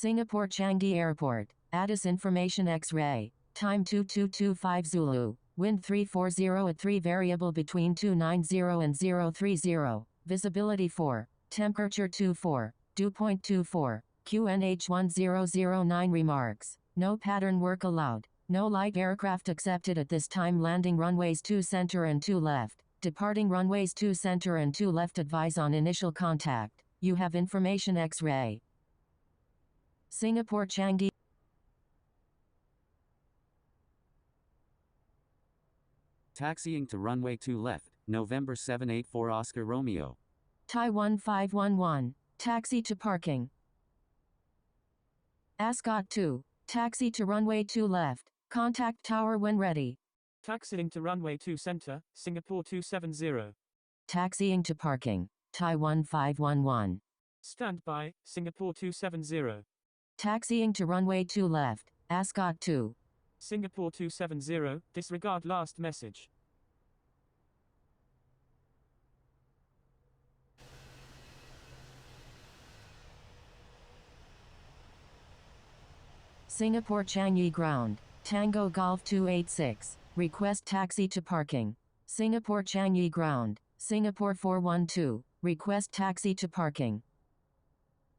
Singapore Changi Airport, Addis Information X-ray, time 2225 Zulu, wind 340 at 3 variable between 290 and 030, visibility 4, temperature 24, dew point 24, QNH 1009 remarks, no pattern work allowed, no light aircraft accepted at this time, landing runways 2 center and 2 left, departing runways 2 center and 2 left, advise on initial contact, you have information X-ray. Singapore Changi. Taxiing to runway 2 left, November 784 Oscar Romeo. Taiwan 511, taxi to parking. Ascot 2, taxi to runway 2 left, contact tower when ready. Taxiing to runway 2 center, Singapore 270. Taxiing to parking, Taiwan 511. Stand by, Singapore 270. Taxiing to runway 2 left, Ascot 2. Singapore 270, disregard last message. Singapore Changi Ground, Tango Golf 286, request taxi to parking. Singapore Changi Ground, Singapore 412, request taxi to parking.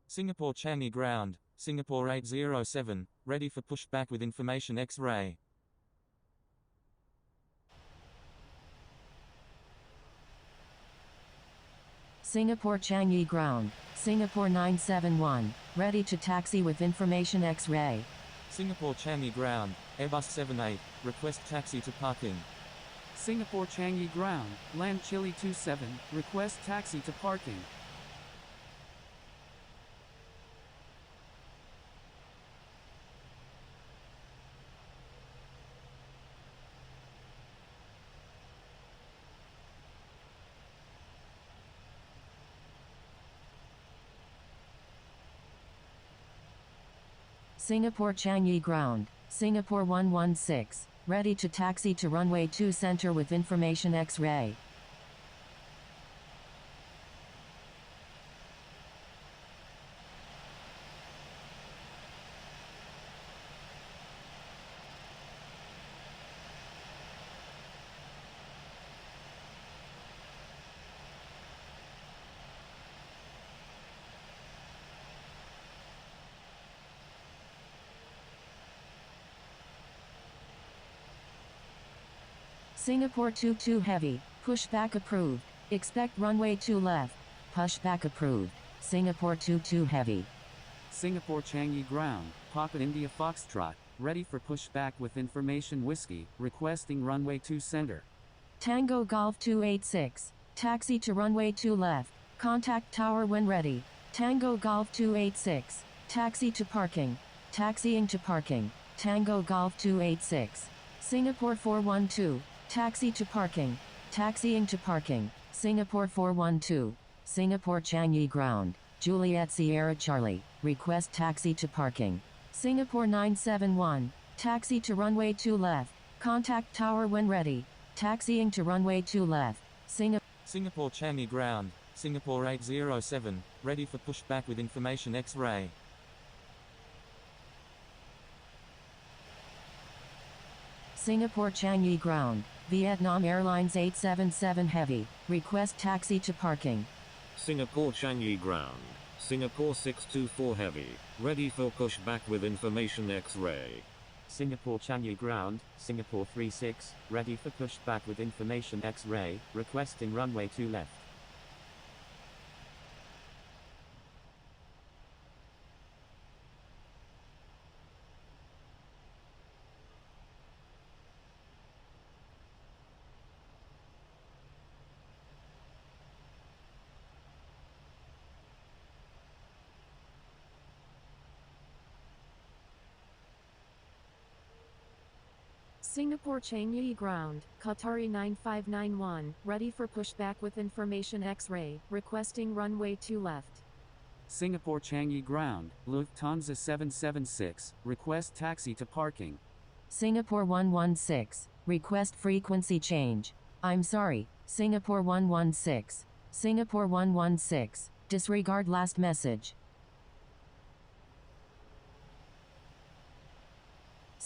Singapore Changi Ground, Singapore 807, ready for pushback with information X-ray. Singapore Changi Ground, Singapore 971, ready to taxi with information X-ray. Singapore Changi Ground, Airbus 78, request taxi to parking. Singapore Changi Ground, Land Chile 27, request taxi to parking. Singapore Changi Ground, Singapore 116, ready to taxi to runway 2 center with information X-ray. Singapore 22 Heavy, pushback approved, expect runway 2 left, pushback approved, Singapore 22 Heavy. Singapore Changi Ground, Papa India Foxtrot, ready for pushback with information Whiskey, requesting runway 2 center. Tango Golf 286, taxi to runway 2 left, contact tower when ready. Tango Golf 286, taxi to parking, taxiing to parking, Tango Golf 286. Singapore 412, taxi to parking, taxiing to parking, Singapore 412, Singapore Changi Ground, Juliet Sierra Charlie, request taxi to parking. Singapore 971, taxi to runway 2 left, contact tower when ready, taxiing to runway 2 left, Singapore Changi Ground, Singapore 807, ready for pushback with information X-ray. Singapore Changi Ground, Vietnam Airlines 877 Heavy, request taxi to parking. Singapore Changi Ground, Singapore 624 Heavy, ready for pushback with information X-ray. Singapore Changi Ground, Singapore 36, ready for pushback with information X-ray, requesting runway 2 left. Singapore Changi Ground, Qatari 9591, ready for pushback with information X-ray, requesting runway 2 left. Singapore Changi Ground, Lufthansa 776, request taxi to parking. Singapore 116, request frequency change. I'm sorry, Singapore 116. Singapore 116, disregard last message.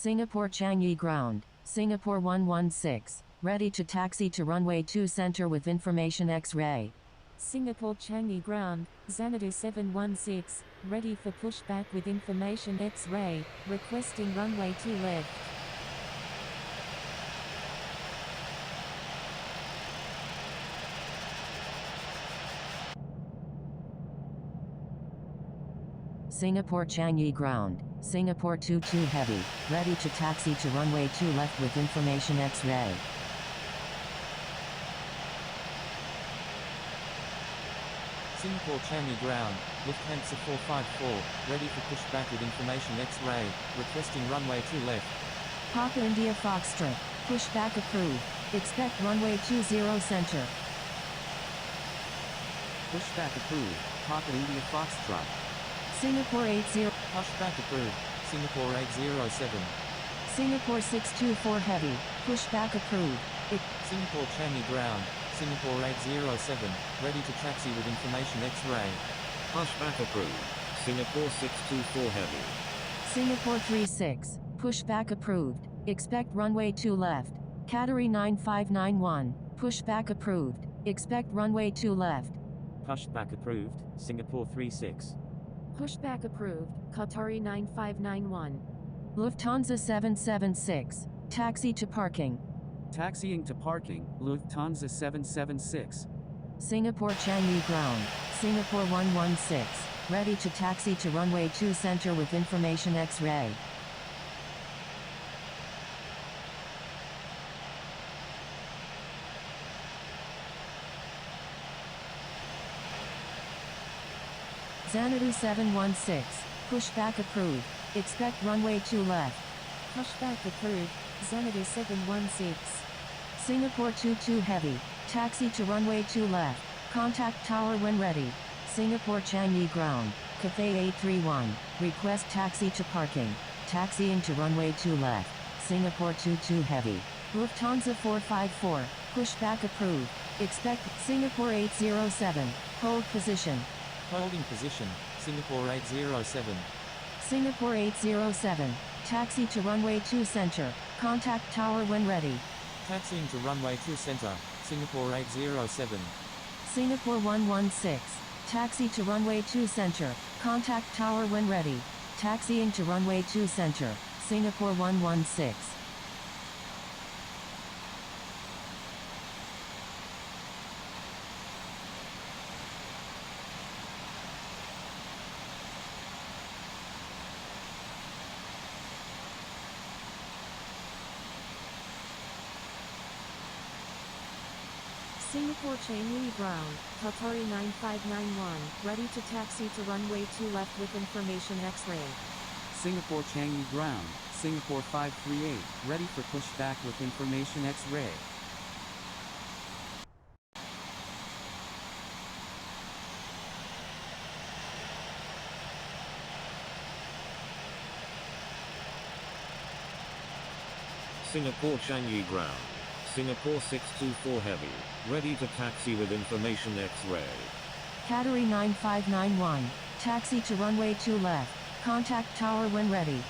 Singapore Changi Ground, Singapore 116, ready to taxi to runway 2 center with information X-ray. Singapore Changi Ground, Xanadu 716, ready for pushback with information X-ray, requesting runway 2 left. Singapore Changi Ground, Singapore 22 Heavy, ready to taxi to runway 2 left with information X-ray. Singapore Changi Ground, Lufthansa 454, ready for pushback with information X-ray, requesting runway 2 left. Papa India Foxtrot, pushback approved, expect runway 20 center. Pushback approved. Papa India Foxtrot. Singapore 80, Pushback approved. Singapore 807. Singapore 624 Heavy, pushback approved. Singapore Changi Ground, Singapore 807, ready to taxi with information X-ray. Pushback approved. Singapore 624 Heavy. Singapore 36, pushback approved, expect runway 2 left. Category 9591, pushback approved, expect runway 2 left. Pushback approved. Singapore 36. Pushback approved, Qatari 9591. Lufthansa 776, taxi to parking. Taxiing to parking, Lufthansa 776. Singapore Changi Ground, Singapore 116, ready to taxi to runway 2 center with information X-ray. Xanadu 716, pushback approved, expect runway 2 left. Pushback approved, Xanadu 716. Singapore 22 Heavy, taxi to runway 2 left, contact tower when ready. Singapore Changi Ground, Cathay 831, request taxi to parking, taxiing to runway 2 left. Singapore 22 Heavy, Lufthansa 454, pushback approved, expect Singapore 807, hold position. Holding position, Singapore 807. Singapore 807, taxi to runway 2 center, contact tower when ready. Taxiing to runway 2 center, Singapore 807. Singapore 116, taxi to runway 2 center, contact tower when ready. Taxiing to runway 2 center, Singapore 116. Singapore Changi Ground, Qatari 9591, ready to taxi to runway 2 left with information X-ray. Singapore Changi Ground, Singapore 538, ready for pushback with information X-ray. Singapore Changi Ground, Singapore 624 Heavy, ready to taxi with information X-ray. Category 9591, taxi to runway 2 left, contact tower when ready.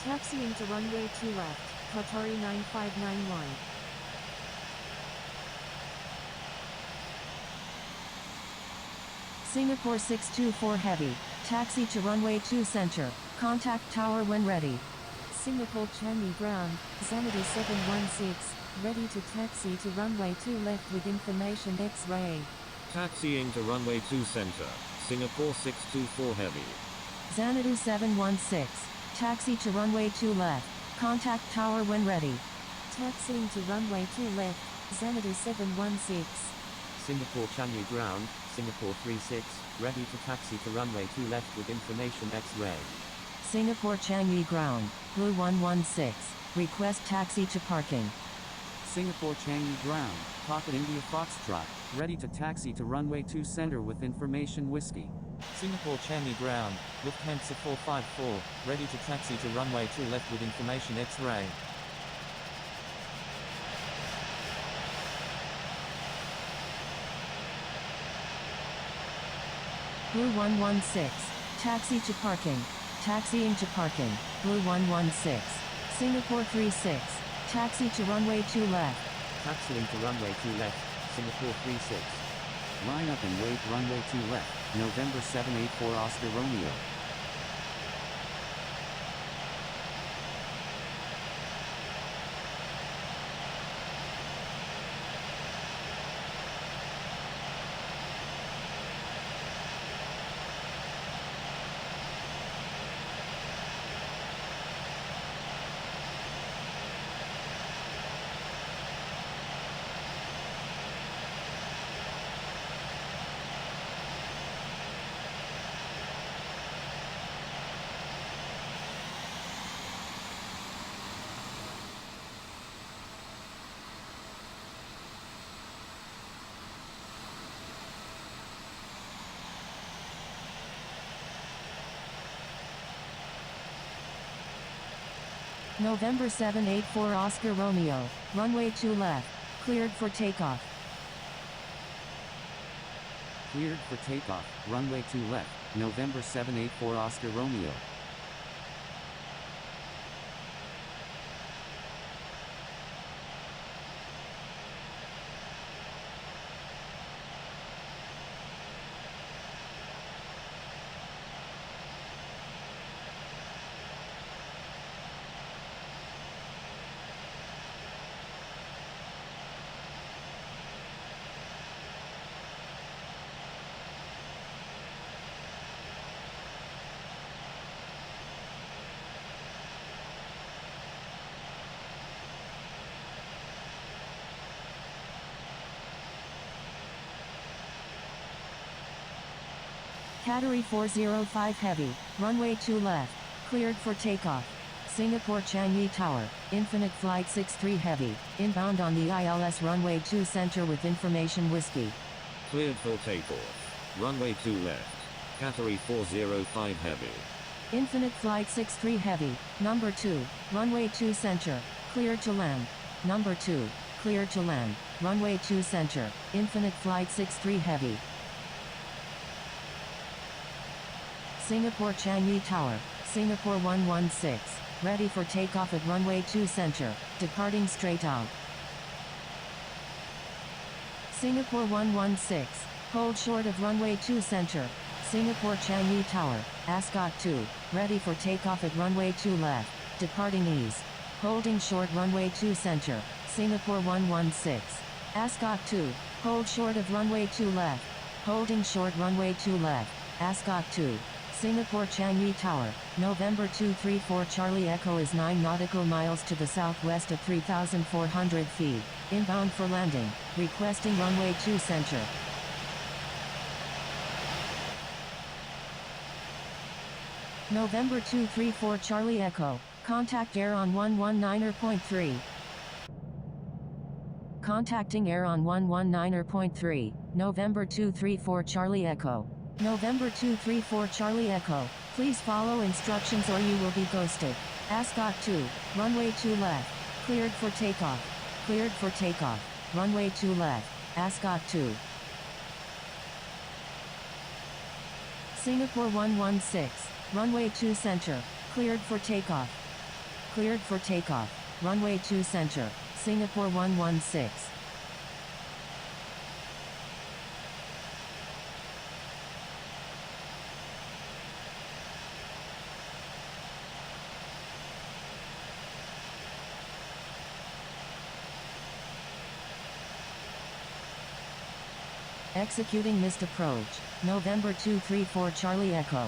Taxiing to runway 2 left, Qatari 9591. Singapore 624 Heavy, taxi to runway 2 center, contact tower when ready. Singapore Changi Ground, Xanadu 716, ready to taxi to runway 2 left with information X-ray. Taxiing to runway 2 center, Singapore 624 Heavy. Xanadu 716, taxi to runway 2 left, contact tower when ready. Taxiing to runway 2 left, Xanadu 716. Singapore Changi Ground, Singapore 36, ready to taxi to runway 2 left with information X-ray. Singapore Changi Ground, Blue 116, request taxi to parking. Singapore Changi Ground, Papa India Foxtrot, ready to taxi to runway 2 center with information Whiskey. Singapore Changi Ground, Lufthansa 454, ready to taxi to runway 2 left with information X-ray. Blue 116, taxi to parking, taxiing to parking, Blue 116. Singapore 36. Taxi to runway 2 left. Taxiing to runway 2 left, Singapore 36. Line up and wait runway 2 left, November 784 Oscar Romeo. November 784 Oscar Romeo, runway 2 left, cleared for takeoff. Cleared for takeoff, runway 2 left, November 784 Oscar Romeo. Category 405 Heavy, runway 2 left, cleared for takeoff. Singapore Changi Tower, Infinite Flight 63 Heavy, inbound on the ILS runway 2 center with information Whiskey. Cleared for takeoff. Runway 2 left. Category 405 Heavy. Infinite Flight 63 Heavy, number 2, runway 2 center, cleared to land. Number 2, cleared to land, runway 2 center, Infinite Flight 63 Heavy. Singapore Changi Tower, Singapore 116, ready for takeoff at runway 2 center, departing straight out. Singapore 116, hold short of runway 2 center. Singapore Changi Tower, Ascot 2, ready for takeoff at runway 2 left, departing east. Holding short runway 2 center, Singapore 116. Ascot 2, hold short of runway 2 left. Holding short runway 2 left, Ascot 2. Singapore Changi Tower, November 234 Charlie Echo is 9 nautical miles to the southwest at 3,400 feet, inbound for landing, requesting runway 2 center. November 234 Charlie Echo, contact air on 119.3. Contacting air on 119.3, November 234 Charlie Echo. November 234 Charlie Echo, please follow instructions or you will be ghosted. Ascot 2, runway 2 left, cleared for takeoff. Cleared for takeoff, runway 2 left, Ascot 2. Singapore 116, runway 2 center, cleared for takeoff. Cleared for takeoff, runway 2 center, Singapore 116. Executing missed approach, November 234 Charlie Echo.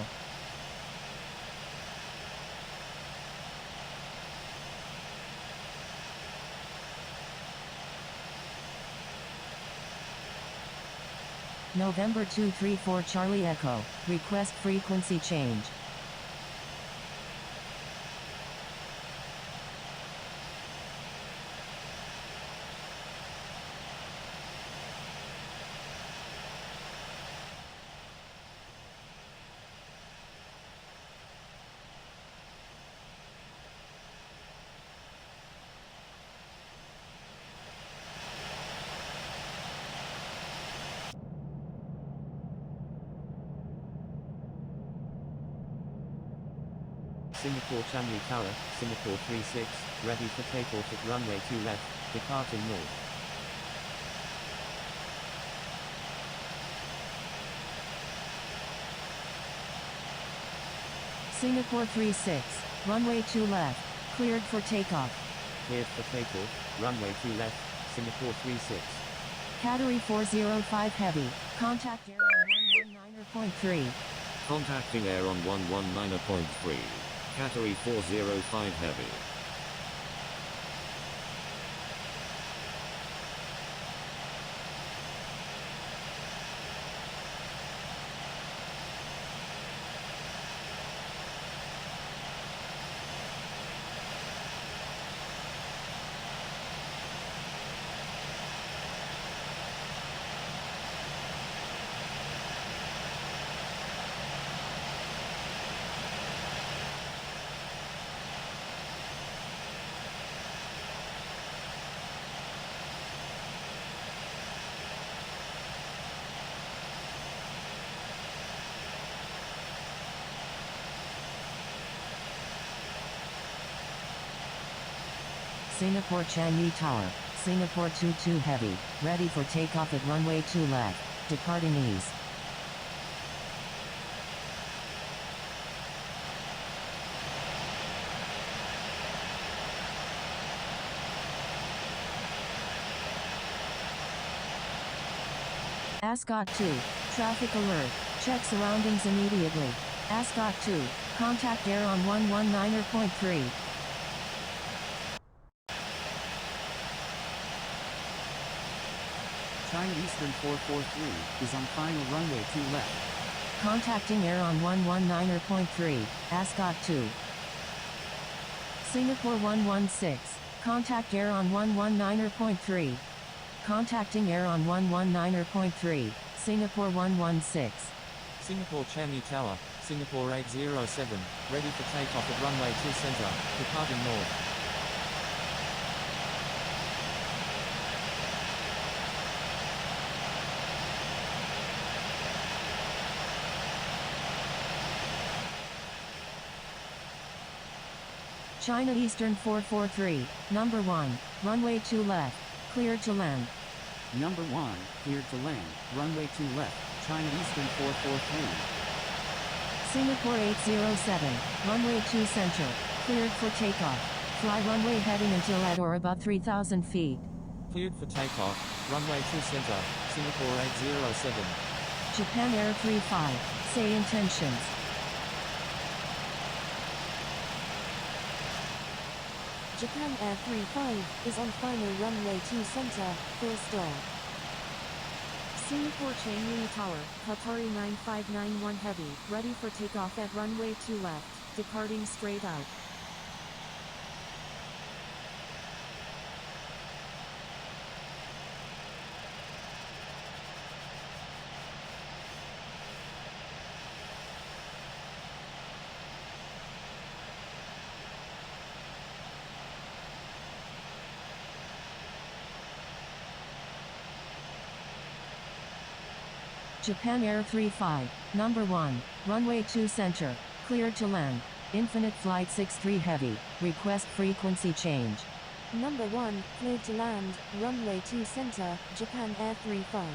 November 234 Charlie Echo, request frequency change. Singapore Changi Tower, Singapore 36, ready for takeoff at runway 2 left, departing north. Singapore 36, runway 2 left, cleared for takeoff. Cleared for takeoff, runway 2 left, Singapore 36. Category 405 Heavy, contact air on 119.3. Contacting air on 119.3. Category 405 Heavy. Singapore Changi Tower, Singapore 22 Heavy, ready for takeoff at runway 2 left, departing east. Ascot 2, traffic alert, check surroundings immediately. Ascot 2, contact air on 119.3. China Eastern 443 is on final runway 2 left. Contacting air on 119.3, Ascot 2. Singapore 116, contact air on 119.3. Contacting air on 119.3, Singapore 116. Singapore Changi Tower, Singapore 807, ready for takeoff at runway 2 center, departing north. China Eastern 443, number 1, runway 2 left, cleared to land. Number 1, cleared to land, runway 2 left, China Eastern 443. Singapore 807, runway 2 center, cleared for takeoff. Fly runway heading until at or above 3,000 feet. Cleared for takeoff, runway 2 center, Singapore 807. Japan Air 35, say intentions. Japan Air 35 is on final runway 2 center, full stall. Singapore Changi Tower, Qatari 9591 Heavy, ready for takeoff at runway 2 left, departing straight out. Japan Air 35, number 1, runway 2 center, cleared to land. Infinite Flight 63 Heavy, request frequency change. Number 1, cleared to land, runway 2 center, Japan Air 35.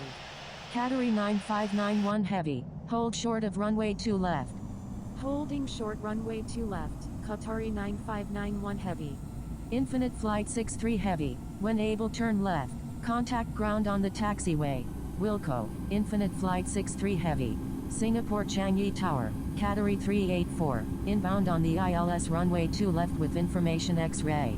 Category 9591 Heavy, hold short of runway 2 left. Holding short runway 2 left, Qatari 9591 Heavy. Infinite Flight 63 Heavy, when able turn left, contact ground on the taxiway. Wilco, Infinite Flight 63 Heavy. Singapore Changi Tower, Category 384, inbound on the ILS runway 2 left with information X-ray.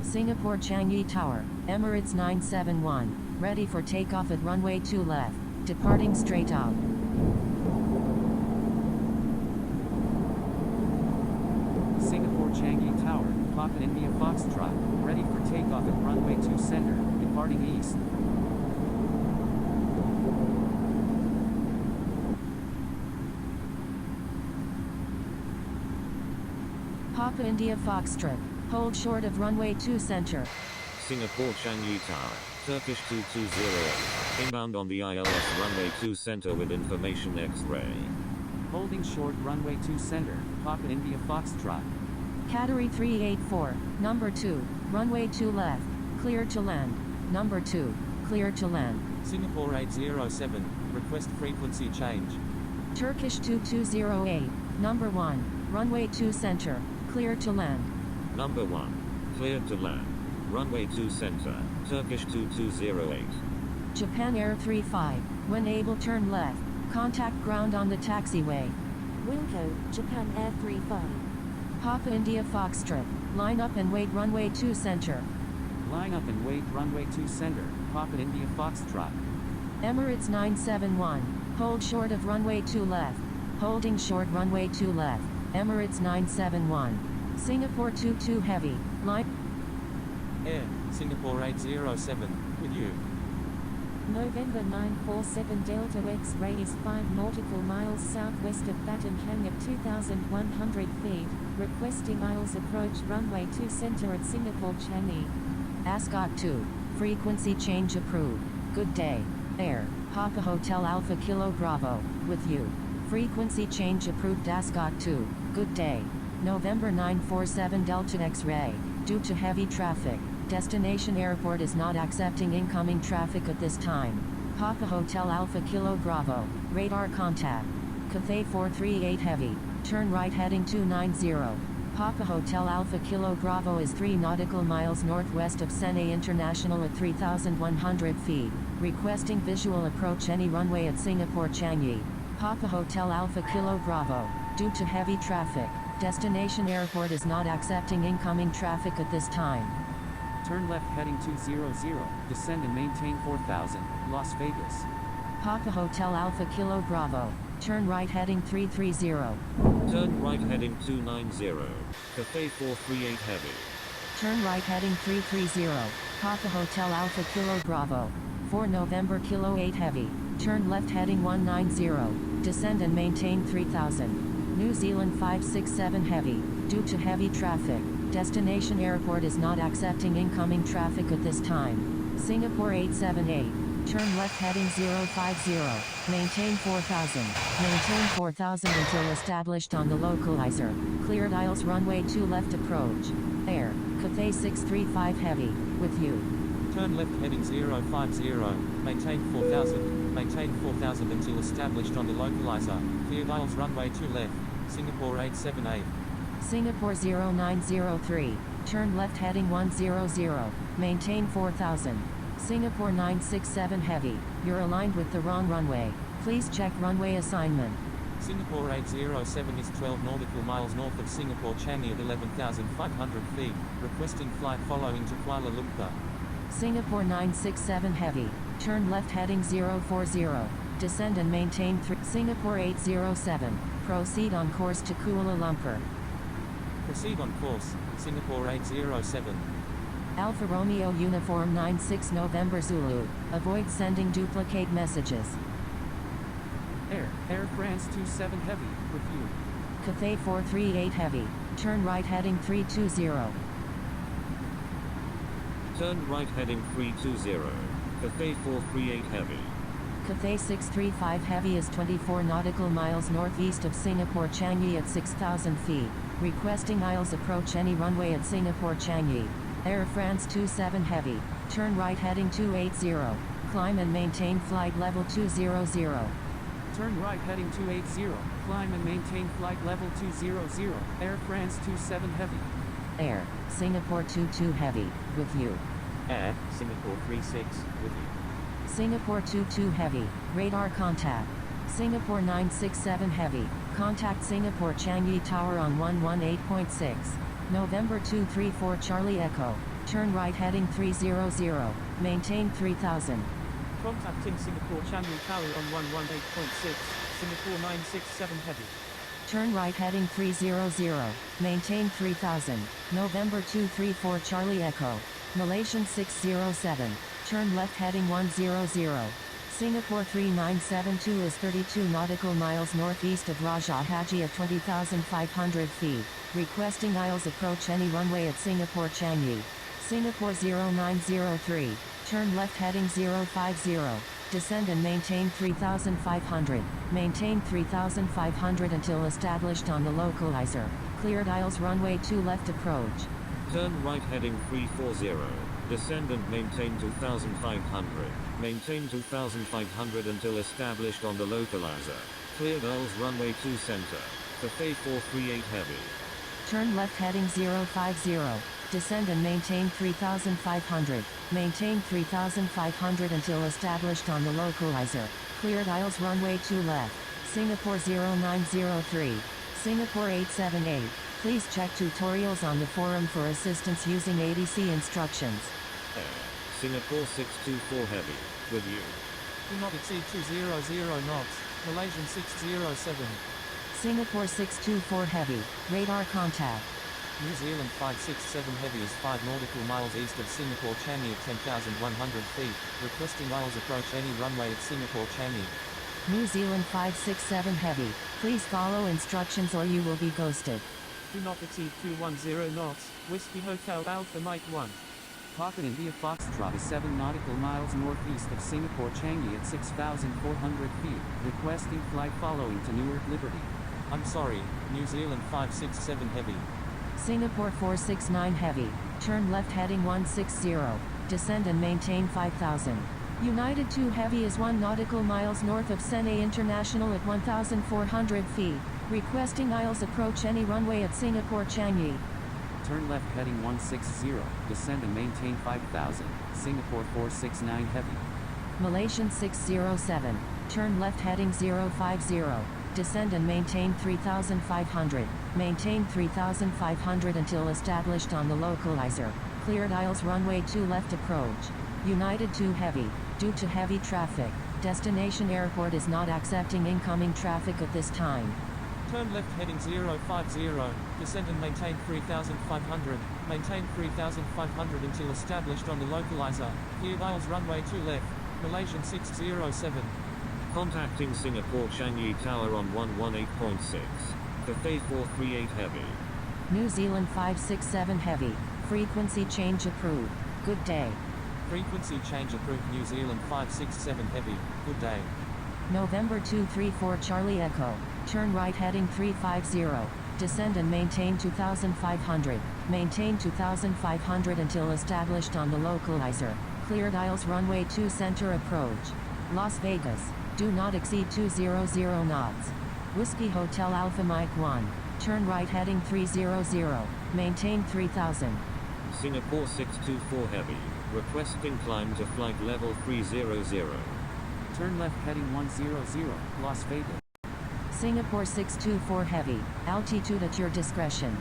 Singapore Changi Tower, Emirates 971, ready for takeoff at runway 2 left, departing straight out. Singapore Changi Tower, Papa India Foxtrot, ready for takeoff at runway 2 center, departing east. Papa India Foxtrot, hold short of runway 2 center. Singapore Changi Tower, Turkish 2208, inbound on the ILS runway 2 center with information X-ray. Holding short runway 2 center, Papa India Foxtrot. Category 384, number 2, runway 2 left, clear to land. Number 2, clear to land. Singapore 807, request frequency change. Turkish 2208, number 1, runway 2 center, clear to land. Number 1, cleared to land. Runway 2 center, Turkish 2208. Japan Air 35, when able turn left, contact ground on the taxiway. Wilco, Japan Air 35. Papa India Foxtrot, line up and wait runway 2 center. Line up and wait runway 2 center, Papa India Foxtrot. Emirates 971, hold short of runway 2 left, holding short runway 2 left, Emirates 971. Singapore 22 heavy, line. Air, Singapore 807, with you. November 947 Delta X-ray is 5 nautical miles southwest of Batam Hang at 2,100 feet, requesting aisles approach runway 2 center at Singapore Changi. Ascot 2, frequency change approved. Good day. Air, Papa Hotel Alpha Kilo Bravo, with you. Frequency change approved Ascot 2, good day. November 947 Delta X-ray, due to heavy traffic, destination airport is not accepting incoming traffic at this time. Papa Hotel Alpha Kilo Bravo, radar contact. Cathay 438 heavy, turn right heading 290. Papa Hotel Alpha Kilo Bravo is 3 nautical miles northwest of Sene International at 3,100 feet, requesting visual approach any runway at Singapore Changi. Papa Hotel Alpha Kilo Bravo, due to heavy traffic, destination airport is not accepting incoming traffic at this time. Turn left heading 200, descend and maintain 4000, Las Vegas. Papa Hotel Alpha Kilo Bravo, turn right heading 330. Turn right heading 290. Cathay 438 heavy. Turn right heading 330. Papa Hotel Alpha Kilo Bravo, 4 November Kilo 8 heavy, turn left heading 190, descend and maintain 3000. New Zealand 567 heavy, due to heavy traffic, destination airport is not accepting incoming traffic at this time. Singapore 878, turn left heading 050, maintain 4000, maintain 4000 until established on the localizer, cleared aisles runway 2 left approach. Air, Cathay 635 heavy, with you. Turn left heading 050, maintain 4000 until established on the localizer, cleared aisles runway 2 left, Singapore 878. Singapore 0903, turn left heading 100, maintain 4000. Singapore 967 heavy, you're aligned with the wrong runway, please check runway assignment. Singapore 807 is 12 nautical miles north of Singapore Changi at 11,500 feet, requesting flight following to Kuala Lumpur. Singapore 967 heavy, turn left heading 040, descend and maintain 3. Singapore 807, proceed on course to Kuala Lumpur. Proceed on course, Singapore 807. Alfa Romeo Uniform 96 November Zulu, avoid sending duplicate messages. Air France 27 heavy, with you. Cathay 438 heavy, turn right heading 320. Turn right heading 320. Cathay 438 heavy. Cathay 635 heavy is 24 nautical miles northeast of Singapore Changi at 6,000 feet, requesting aisles approach any runway at Singapore Changi. Air France 27 heavy, turn right heading 280, climb and maintain flight level 200. Turn right heading 280, climb and maintain flight level 200, Air France 27 heavy. Air, Singapore 22 heavy, with you. Air, Singapore 36, with you. Singapore 22 heavy, radar contact. Singapore 967 heavy, contact Singapore Changi Tower on 118.6. November 234 Charlie Echo, turn right heading 300, maintain 3000. Contacting Singapore Changi Tower on 118.6, Singapore 967 heavy. Turn right heading 300, maintain 3000. November 234 Charlie Echo, Malaysian 607, turn left heading 100. Singapore 3972 is 32 nautical miles northeast of Raja Haji at 20,500 feet. Requesting aisles approach any runway at Singapore Changi. Singapore 0903, turn left heading 050. Descend and maintain 3,500. Maintain 3,500 until established on the localizer. Cleared aisles runway 2 left approach. Turn right heading 340. Descend and maintain 2,500. Maintain 2,500 until established on the localizer. Cleared aisles runway 2 center. Cathay 438 heavy. Turn left heading 050. Descend and maintain 3,500. Maintain 3,500 until established on the localizer. Cleared aisles runway 2 left. Singapore 0903. Singapore 878. Please check tutorials on the forum for assistance using ADC instructions. Singapore 624 heavy. With you. Do not exceed 200 knots. Malaysian 607. Singapore 624 heavy. Radar contact. New Zealand 567 heavy is 5 nautical miles east of Singapore Changi at 10,100 feet. Requesting aisles approach any runway at Singapore Changi. New Zealand 567 heavy. Please follow instructions or you will be ghosted. Do not exceed 210 knots. Whiskey Hotel Alpha Mike 1. Pocket India Foxtrot is 7 nautical miles northeast of Singapore Changi at 6,400 feet. Requesting flight following to Newark Liberty. I'm sorry, New Zealand 567 heavy. Singapore 469 heavy. Turn left heading 160. Descend and maintain 5,000. United 2 heavy is 1 nautical miles north of Sene International at 1,400 feet. Requesting aisles approach any runway at Singapore Changi. Turn left heading 160. Descend and maintain 5,000. Singapore 469 heavy. Malaysian 607. Turn left heading 050. Descend and maintain 3,500. Maintain 3,500 until established on the localizer. Cleared aisles runway 2 left approach. United 2 heavy. Due to heavy traffic, destination airport is not accepting incoming traffic at this time. Turn left heading 050. Descend and maintain 3,500. Maintain 3,500 until established on the localizer. Cleared aisles runway 2 left. Malaysian 607. Contacting Singapore Changi Tower on 118.6. Cathay 438 heavy. New Zealand 567 heavy. Frequency change approved. Good day. Frequency change approved. New Zealand 567 heavy. Good day. November 234 Charlie Echo. Turn right heading 350. Descend and maintain 2,500. Maintain 2,500 until established on the localizer. Cleared aisles runway 2 center approach. Las Vegas. Do not exceed 200 knots. Whiskey Hotel Alpha Mike 1. Turn right heading 300. Maintain 3,000. Singapore 624 heavy. Requesting climb to flight level 300. Turn left heading 100. Las Vegas. Singapore 624 heavy. Altitude at your discretion.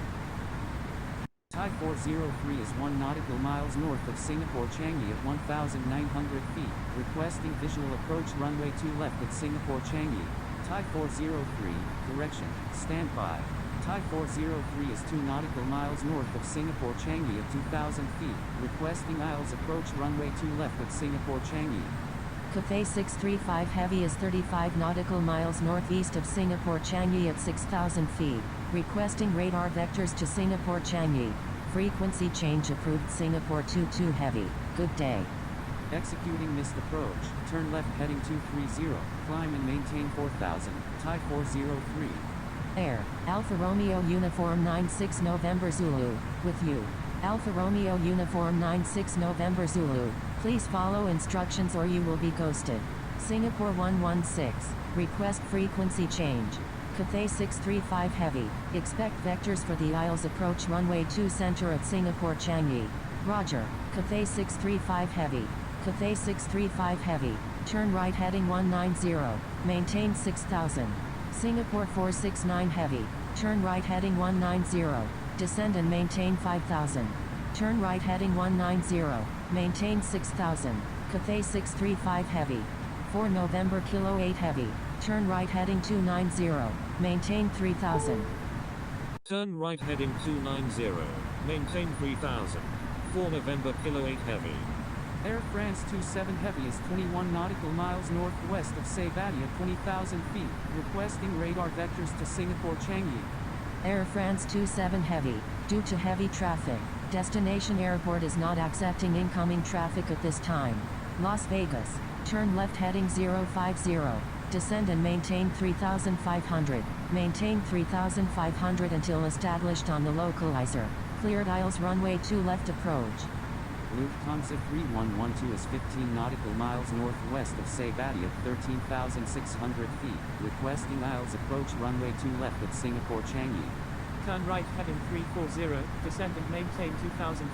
Thai 403 is 1 nautical miles north of Singapore Changi at 1,900 feet. Requesting visual approach runway 2 left at Singapore Changi. Thai 403, correction, stand by. Thai 403 is 2 nautical miles north of Singapore Changi at 2,000 feet. Requesting aisles approach runway 2 left at Singapore Changi. Cathay 635 heavy is 35 nautical miles northeast of Singapore Changi at 6,000 feet. Requesting radar vectors to Singapore Changi. Frequency change approved. Singapore 22 heavy. Good day. Executing missed approach. Turn left heading 230. Climb and maintain 4,000. Thai 403. Air. Alpha Romeo Uniform 96 November Zulu. With you. Alpha Romeo Uniform 96 November Zulu. Please follow instructions or you will be ghosted. Singapore 116. Request frequency change. Cathay 635 heavy. Expect vectors for the aisles approach runway 2 center at Singapore Changi. Roger. Cathay 635 heavy. Cathay 635 heavy. Turn right heading 190. Maintain 6,000. Singapore 469 heavy. Turn right heading 190. Descend and maintain 5,000. Turn right heading 190. Maintain 6,000. Cathay 635 heavy. 4 November Kilo 8 heavy. Turn right heading 290. Maintain 3,000. Turn right heading 290. Maintain 3000. 4 November Kilo 8 heavy. Air France 27 Heavy is 21 nautical miles northwest of Sabati at 20,000 feet, requesting radar vectors to Singapore Changi. Air France 27 Heavy, due to heavy traffic, destination airport is not accepting incoming traffic at this time. Las Vegas, turn left heading 050, descend and maintain 3,500, maintain 3,500 until established on the localizer, cleared aisles runway 2 left approach. Lufthansa 3112 is 15 nautical miles northwest of Sabati at 13,600 feet, requesting aisles approach runway 2 left at Singapore Changi. Turn right heading 340, descend and maintain 2,500,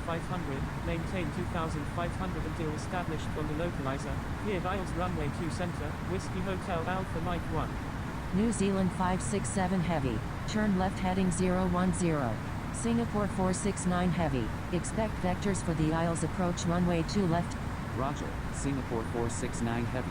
maintain 2,500 until established on the localizer, cleared aisles runway 2 center, Whiskey Hotel Alpha Mike 1. New Zealand 567 Heavy, turn left heading 010. Singapore 469 Heavy, expect vectors for the aisles approach runway 2 left. Roger, Singapore 469 Heavy.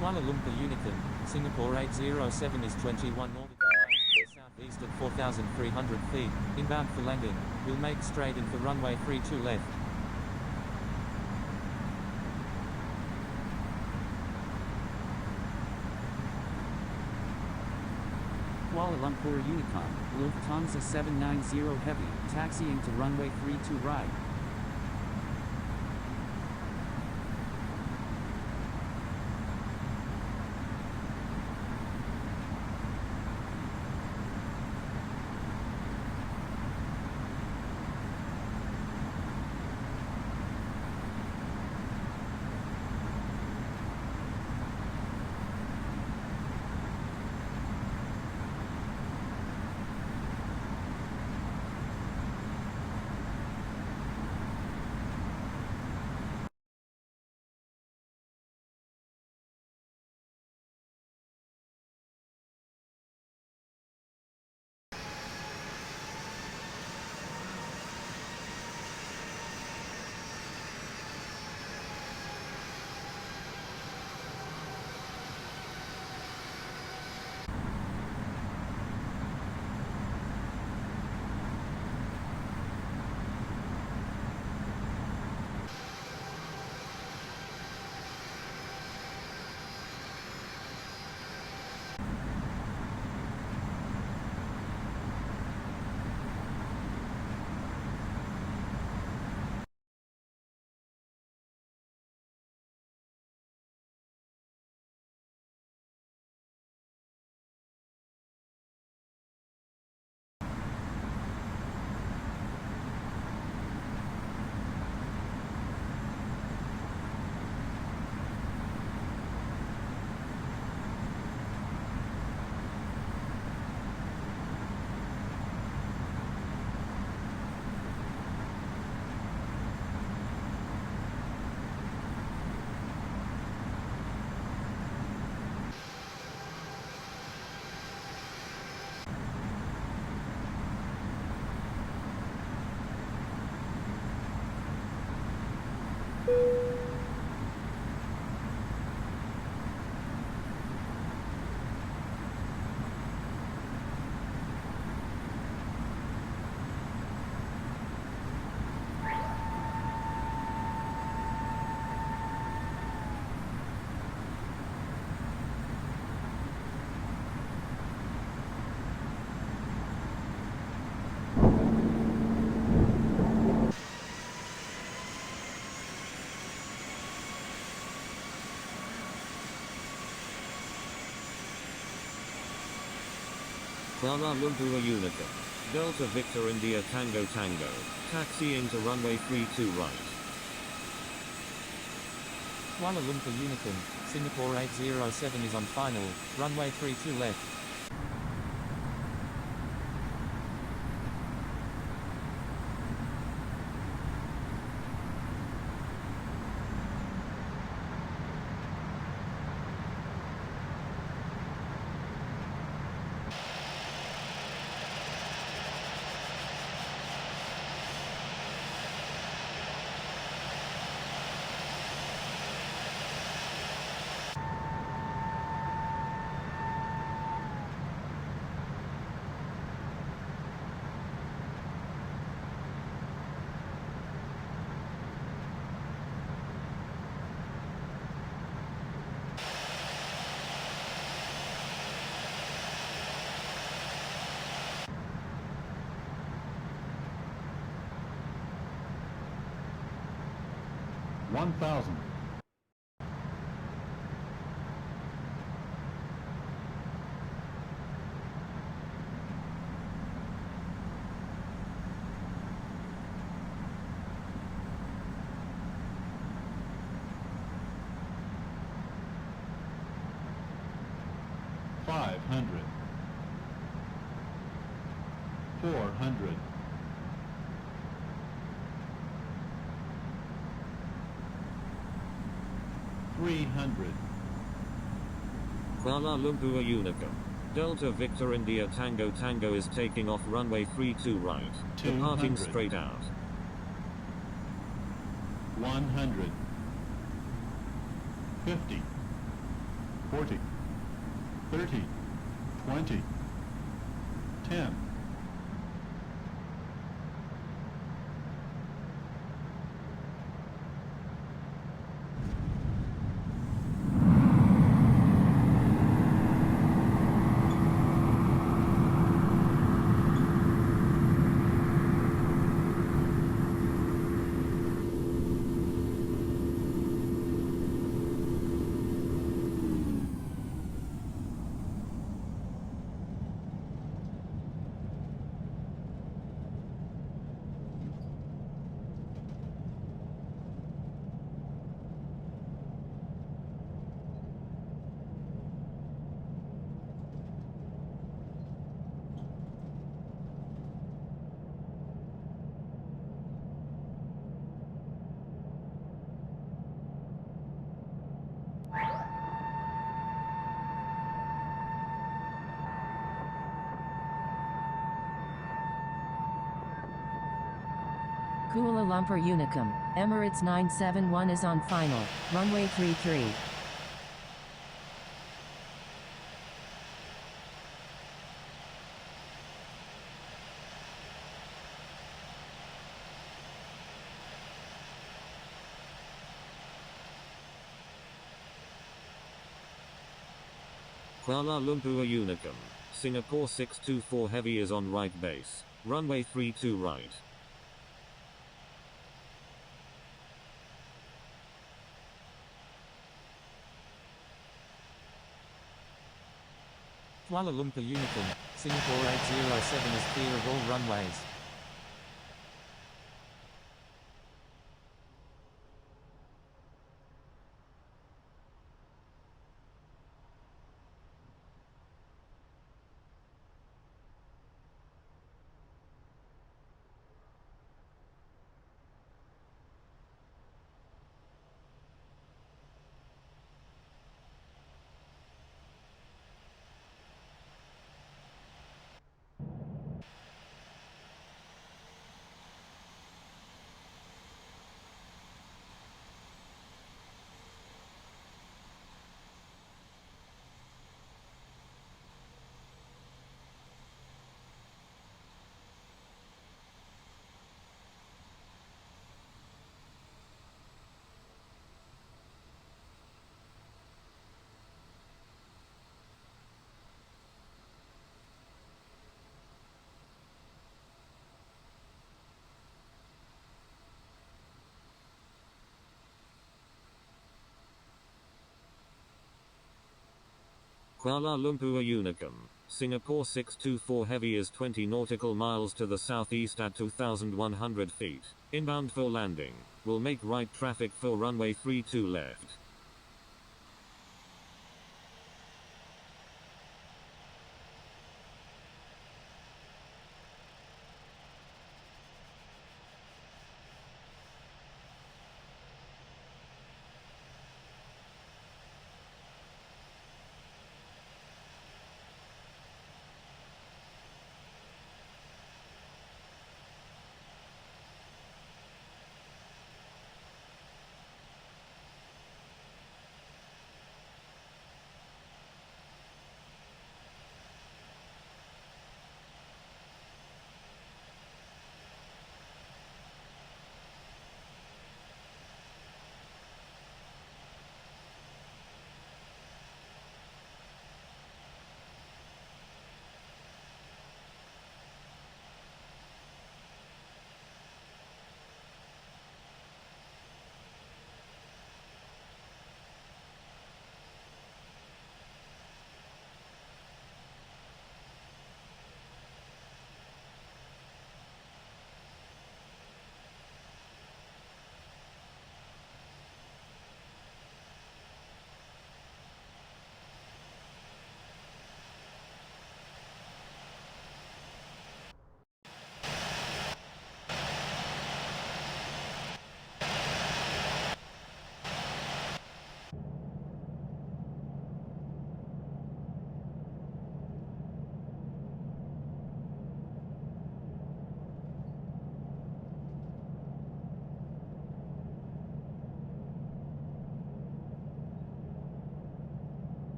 Kuala Lumpur Unicorn, Singapore 807 is 21 nautical miles southeast at 4,300 feet, inbound for landing, will make straight in for runway 32 left. Kuala Lumpur Unicorn, Lufthansa 790 Heavy, taxiing to runway 32 right. Kuala Lumpur Unicorn, Delta Victor India Tango Tango, taxiing to runway 32 right. Kuala Lumpur Unicorn, Singapore 807 is on final, runway 32 left. One thousand. $500. $400. $300. Kuala Lumpur Unicorn, Delta Victor India Tango Tango is taking off runway 32 right, departing 200. straight out. 100. 50. 40, 30, 20, 10. Kuala Lumpur Unicum, Emirates 971 is on final, runway 33. Kuala Lumpur Unicum, Singapore 624 Heavy is on right base, runway 32 right. Kuala Lumpur Unicum, Singapore 807 is clear of all runways. Kuala Lumpur Unicum, Singapore 624 Heavy is 20 nautical miles to the southeast at 2,100 feet. Inbound for landing. Will make right traffic for runway 32 left.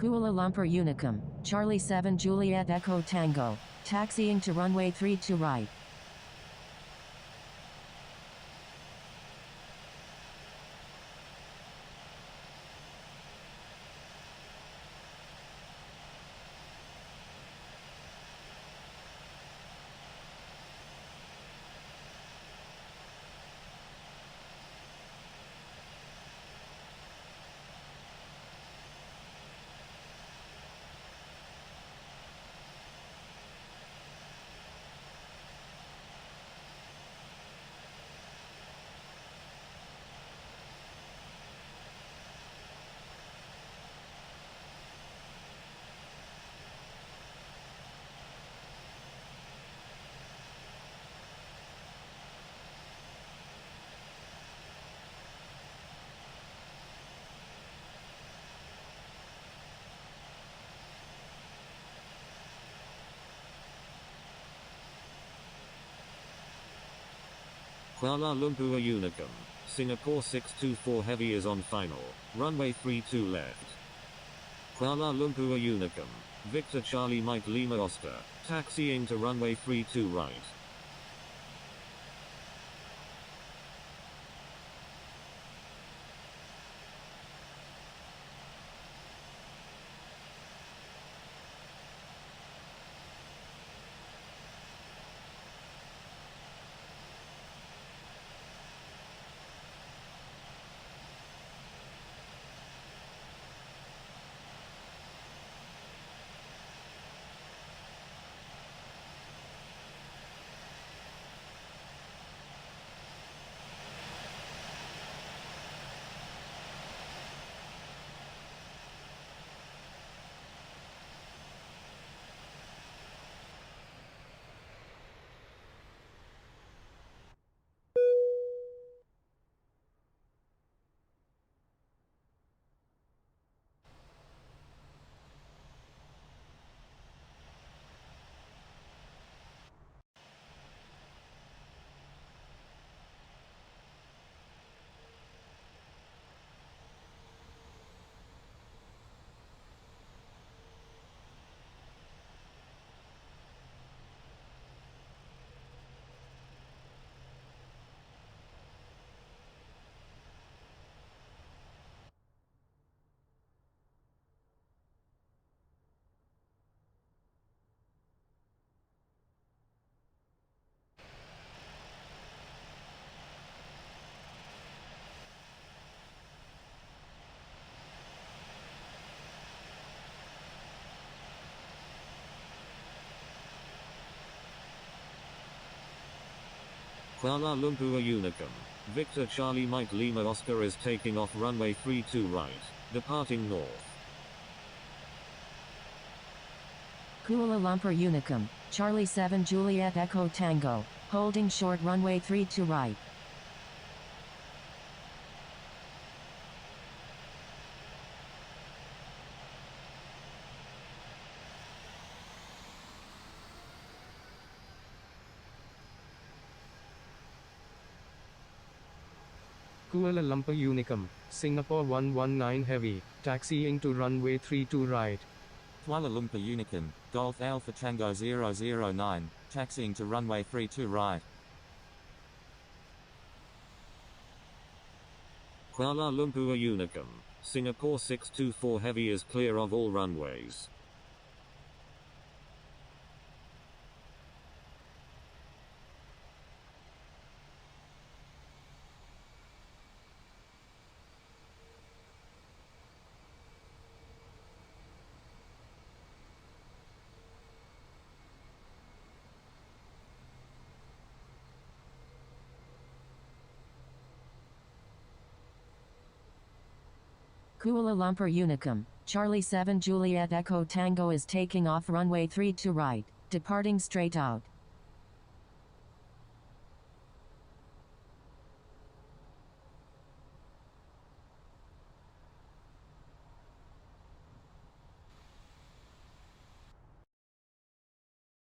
Kuala Lumpur Unicum, Charlie 7 Juliet Echo Tango, taxiing to runway 32 right. Kuala Lumpur Unicum, Singapore 624 Heavy is on final, runway 32 left. Kuala Lumpur Unicum, Victor Charlie Mike Lima Oscar, taxiing to runway 32 right. Kuala Lumpur Unicum, Victor Charlie Mike Lima Oscar is taking off runway 32 right, departing north. Kuala Lumpur Unicum, Charlie 7 Juliet Echo Tango, holding short runway 32 right. Kuala Lumpur Unicum, Singapore 119 Heavy, taxiing to runway 32 right. Kuala Lumpur Unicum, Golf Alpha Tango 009, taxiing to runway 32 right. Kuala Lumpur Unicum, Singapore 624 Heavy is clear of all runways. Kuala Lumpur Unicum, Charlie 7 Juliet Echo Tango is taking off runway 32 right, departing straight out.